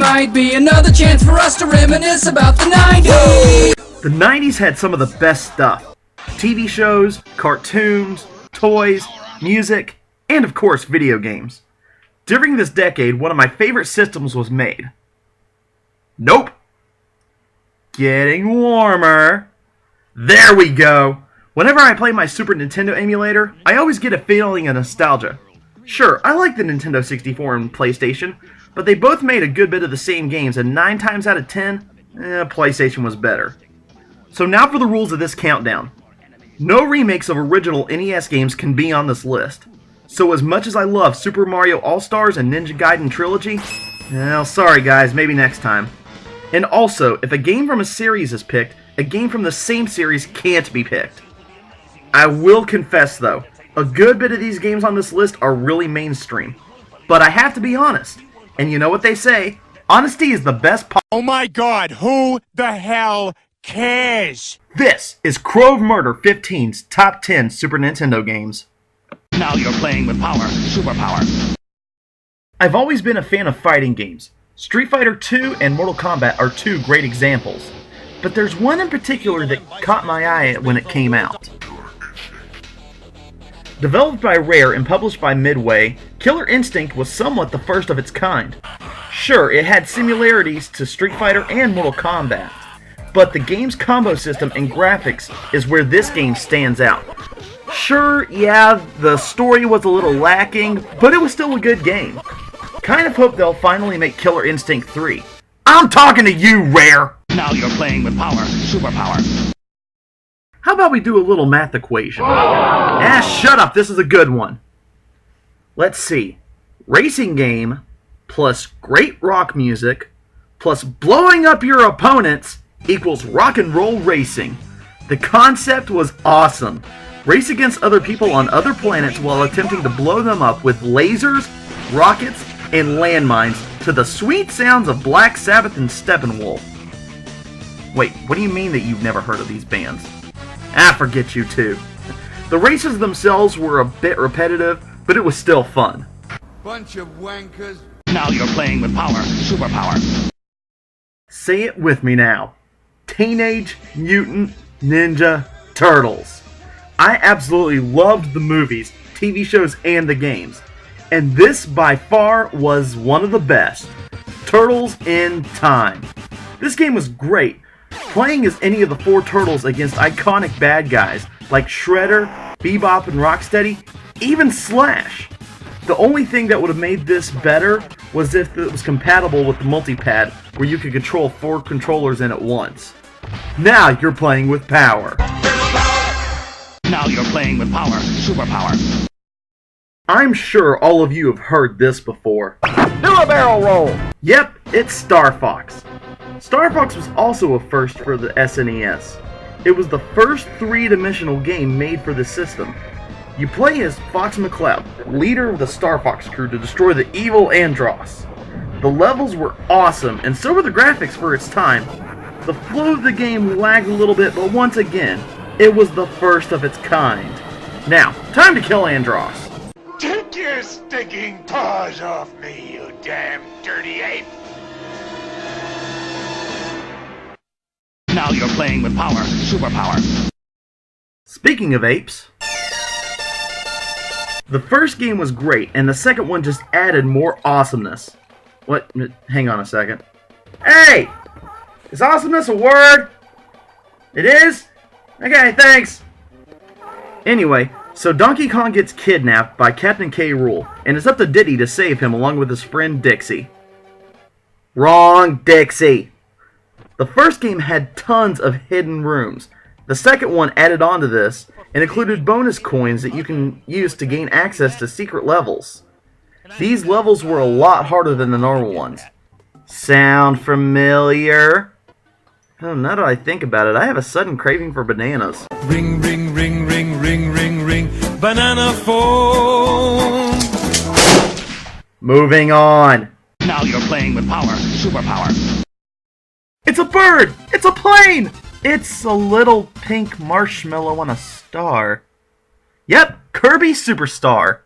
might be another chance for us to reminisce about the 90s. The 90s had some of the best stuff. TV shows, cartoons, toys, music, and of course video games. During this decade, one of my favorite systems was made. Nope. Getting warmer. There we go. Whenever I play my Super Nintendo emulator, I always get a feeling of nostalgia. Sure, I like the Nintendo 64 and PlayStation, but they both made a good bit of the same games, and 9 times out of 10, PlayStation was better. So now for the rules of this countdown. No remakes of original NES games can be on this list. So as much as I love Super Mario All-Stars and Ninja Gaiden Trilogy, well, sorry guys, maybe next time. And also, if a game from a series is picked, a game from the same series can't be picked. I will confess though, a good bit of these games on this list are really mainstream. But I have to be honest, and you know what they say, honesty is the best policy. Oh my god, who the hell cares? This is Crow of Murder 15's Top 10 Super Nintendo games. Now you're playing with power, superpower. I've always been a fan of fighting games. Street Fighter 2 and Mortal Kombat are two great examples. But there's one in particular that caught my eye when it came out. Developed by Rare and published by Midway, Killer Instinct was somewhat the first of its kind. Sure, it had similarities to Street Fighter and Mortal Kombat, but the game's combo system and graphics is where this game stands out. Sure, yeah, the story was a little lacking, but it was still a good game. Kind of hope they'll finally make Killer Instinct 3. I'm talking to you, Rare! Now you're playing with power, superpower. How about we do a little math equation? Shut up, this is a good one. Let's see. Racing game plus great rock music plus blowing up your opponents equals rock and roll racing. The concept was awesome. Race against other people on other planets while attempting to blow them up with lasers, rockets, and landmines to the sweet sounds of Black Sabbath and Steppenwolf. Wait, what do you mean that you've never heard of these bands? Forget you too. The races themselves were a bit repetitive, but it was still fun. Bunch of wankers. Now you're playing with power, superpower. Say it with me now. Teenage Mutant Ninja Turtles. I absolutely loved the movies, TV shows, and the games. And this by far was one of the best. Turtles in Time. This game was great. Playing as any of the 4 turtles against iconic bad guys like Shredder, Bebop and Rocksteady, even Slash. The only thing that would have made this better was if it was compatible with the multipad where you could control 4 controllers in at once. Now you're playing with power. Now you're playing with power, superpower. I'm sure all of you have heard this before. Do a barrel roll! Yep, it's Star Fox. Star Fox was also a first for the SNES. It was the first 3-dimensional game made for the system. You play as Fox McCloud, leader of the Star Fox crew to destroy the evil Andross. The levels were awesome, and so were the graphics for its time. The flow of the game lagged a little bit, but once again, it was the first of its kind. Now, time to kill Andross. Take your stinking paws off me, you damn dirty ape! Now you're playing with power, superpower. Speaking of apes, the first game was great, and the second one just added more awesomeness. What? Hang on a second. Hey! Is awesomeness a word? It is? Okay, thanks. Anyway, so Donkey Kong gets kidnapped by Captain K. Rool, and it's up to Diddy to save him along with his friend Dixie. Wrong, Dixie. The first game had tons of hidden rooms. The second one added on to this and included bonus coins that you can use to gain access to secret levels. These levels were a lot harder than the normal ones. Sound familiar? Oh, now that I think about it, I have a sudden craving for bananas. Ring, ring, ring, ring, ring, ring, ring, banana phone. Moving on. Now you're playing with power, superpower. It's a bird! It's a plane! It's a little pink marshmallow on a star. Yep, Kirby Superstar.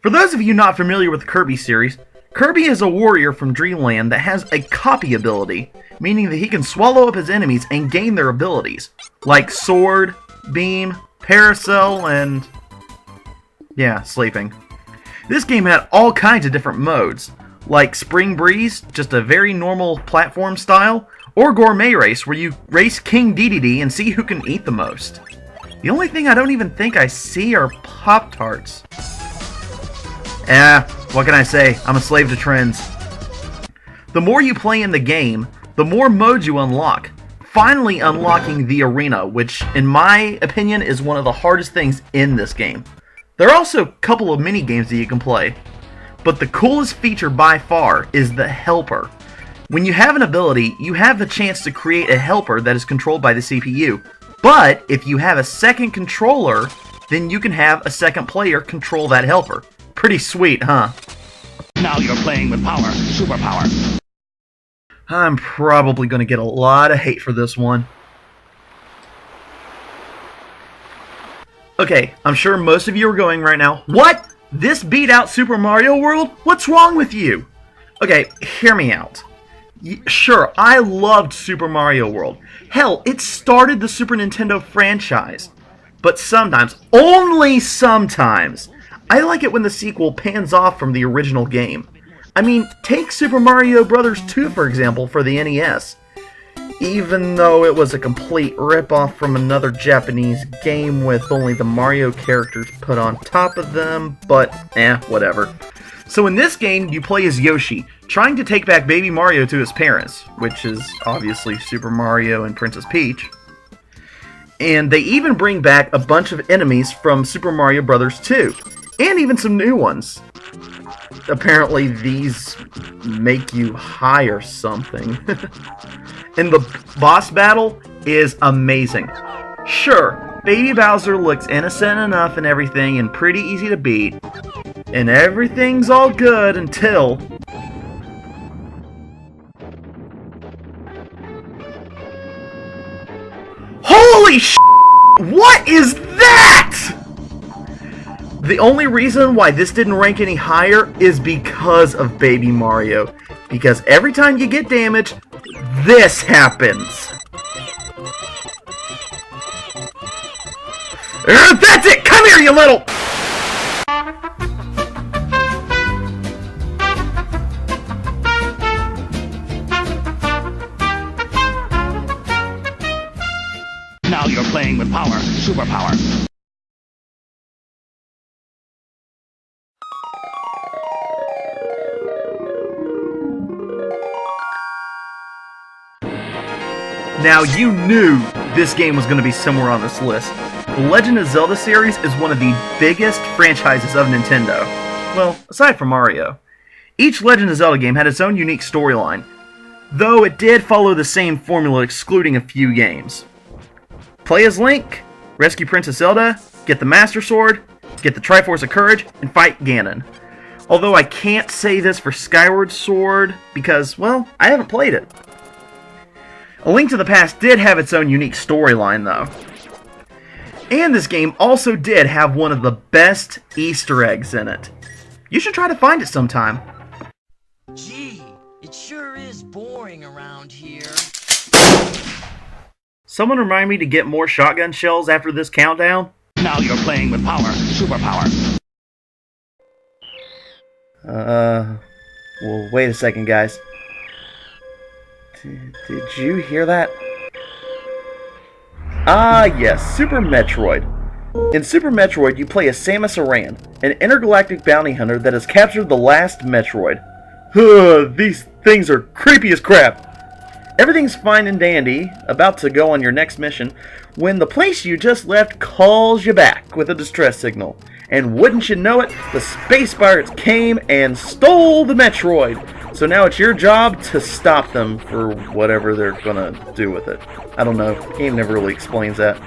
For those of you not familiar with the Kirby series, Kirby is a warrior from Dreamland that has a copy ability, meaning that he can swallow up his enemies and gain their abilities, like sword, beam, parasol, and yeah, sleeping. This game had all kinds of different modes, like Spring Breeze, just a very normal platform style, or Gourmet Race, where you race King Dedede and see who can eat the most. The only thing I don't even think I see are Pop-Tarts. What can I say? I'm a slave to trends. The more you play in the game, the more modes you unlock. Finally unlocking the arena, which, in my opinion, is one of the hardest things in this game. There are also a couple of mini-games that you can play. But the coolest feature by far is the helper. When you have an ability, you have the chance to create a helper that is controlled by the CPU. But if you have a second controller, then you can have a second player control that helper. Pretty sweet, huh? Now you're playing with power, superpower. I'm probably going to get a lot of hate for this one. Okay, I'm sure most of you are going right now, what? This beat out Super Mario World? What's wrong with you? Okay, hear me out. Sure, I loved Super Mario World. Hell, it started the Super Nintendo franchise. But sometimes, only sometimes, I like it when the sequel pans off from the original game. I mean, take Super Mario Bros. 2 for example for the NES. Even though it was a complete rip-off from another Japanese game with only the Mario characters put on top of them, but whatever. So in this game, you play as Yoshi, trying to take back baby Mario to his parents, which is obviously Super Mario and Princess Peach. And they even bring back a bunch of enemies from Super Mario Bros. 2, and even some new ones. Apparently these make you high or something. And the boss battle is amazing. Sure, Baby Bowser looks innocent enough and everything and pretty easy to beat. And everything's all good until... Holy sh**! What is that?! The only reason why this didn't rank any higher is because of Baby Mario. Because every time you get damaged, this happens. That's it! Come here, you little... Now you're playing with power, superpower. Now, you knew this game was going to be somewhere on this list. The Legend of Zelda series is one of the biggest franchises of Nintendo. Well, aside from Mario. Each Legend of Zelda game had its own unique storyline, though it did follow the same formula excluding a few games. Play as Link, rescue Princess Zelda, get the Master Sword, get the Triforce of Courage, and fight Ganon. Although I can't say this for Skyward Sword because, well, I haven't played it. A Link to the Past did have its own unique storyline, though. And this game also did have one of the best Easter eggs in it. You should try to find it sometime. Gee, it sure is boring around here. Someone remind me to get more shotgun shells after this countdown? Now you're playing with power, superpower. Well, wait a second, guys. Did you hear that? Ah, yes, Super Metroid. In Super Metroid, you play as Samus Aran, an intergalactic bounty hunter that has captured the last Metroid. These things are creepy as crap. Everything's fine and dandy, about to go on your next mission, when the place you just left calls you back with a distress signal. And wouldn't you know it, the space pirates came and stole the Metroid. So now it's your job to stop them for whatever they're gonna do with it. I don't know, the game never really explains that.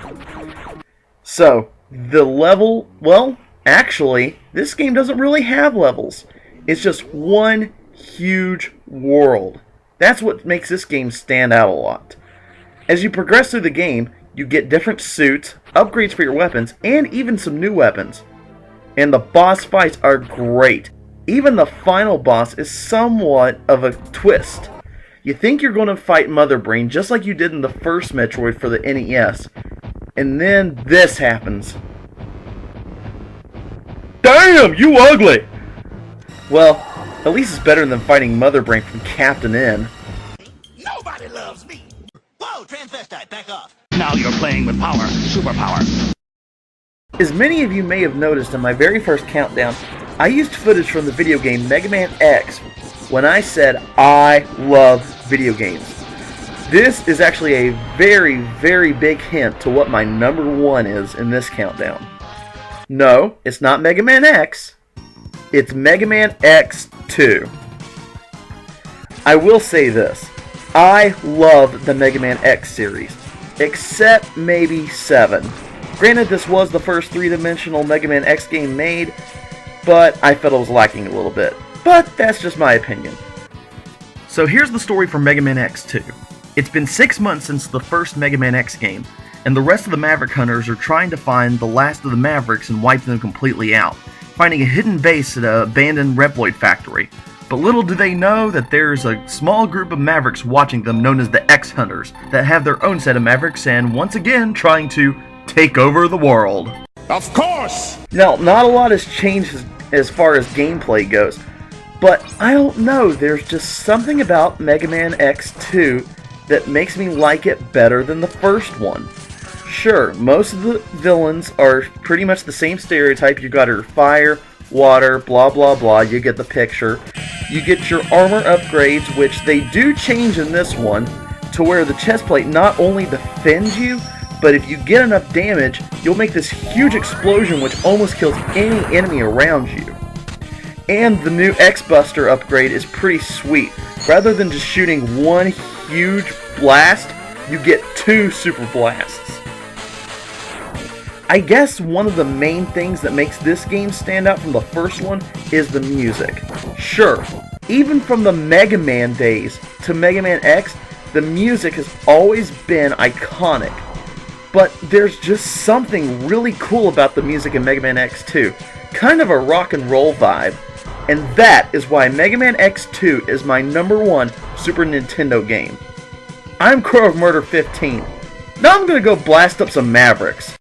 So, the level, well, actually, this game doesn't really have levels. It's just one huge world. That's what makes this game stand out a lot. As you progress through the game, you get different suits, upgrades for your weapons, and even some new weapons. And the boss fights are great. Even the final boss is somewhat of a twist. You think you're going to fight Mother Brain just like you did in the first Metroid for the NES, and then this happens. Damn, you ugly! Well, at least it's better than fighting Mother Brain from Captain N. Nobody loves me! Whoa, transvestite, back off! Now you're playing with power, superpower. As many of you may have noticed in my very first countdown, I used footage from the video game Mega Man X when I said I love video games. This is actually a very, very big hint to what my number one is in this countdown. No, it's not Mega Man X. It's Mega Man X2. I will say this. I love the Mega Man X series, except maybe 7. Granted, this was the first three-dimensional Mega Man X game made, but I felt it was lacking a little bit. But that's just my opinion. So here's the story for Mega Man X2. It's been 6 months since the first Mega Man X game, and the rest of the Maverick Hunters are trying to find the last of the Mavericks and wipe them completely out, finding a hidden base at an abandoned Reploid factory. But little do they know that there's a small group of Mavericks watching them known as the X-Hunters that have their own set of Mavericks and once again trying to take over the world. Of course! Now, not a lot has changed as far as gameplay goes, but I don't know, there's just something about Mega Man X2 that makes me like it better than the first one. Sure, most of the villains are pretty much the same stereotype. You got your fire, water, blah blah blah, you get the picture. You get your armor upgrades, which they do change in this one, to where the chest plate not only defends you, but if you get enough damage, you'll make this huge explosion which almost kills any enemy around you. And the new X-Buster upgrade is pretty sweet. Rather than just shooting one huge blast, you get 2 super blasts. I guess one of the main things that makes this game stand out from the first one is the music. Sure, even from the Mega Man days to Mega Man X, the music has always been iconic. But there's just something really cool about the music in Mega Man X2. Kind of a rock and roll vibe. And that is why Mega Man X2 is my number 1 Super Nintendo game. I'm Crow of Murder 15. Now I'm gonna go blast up some Mavericks.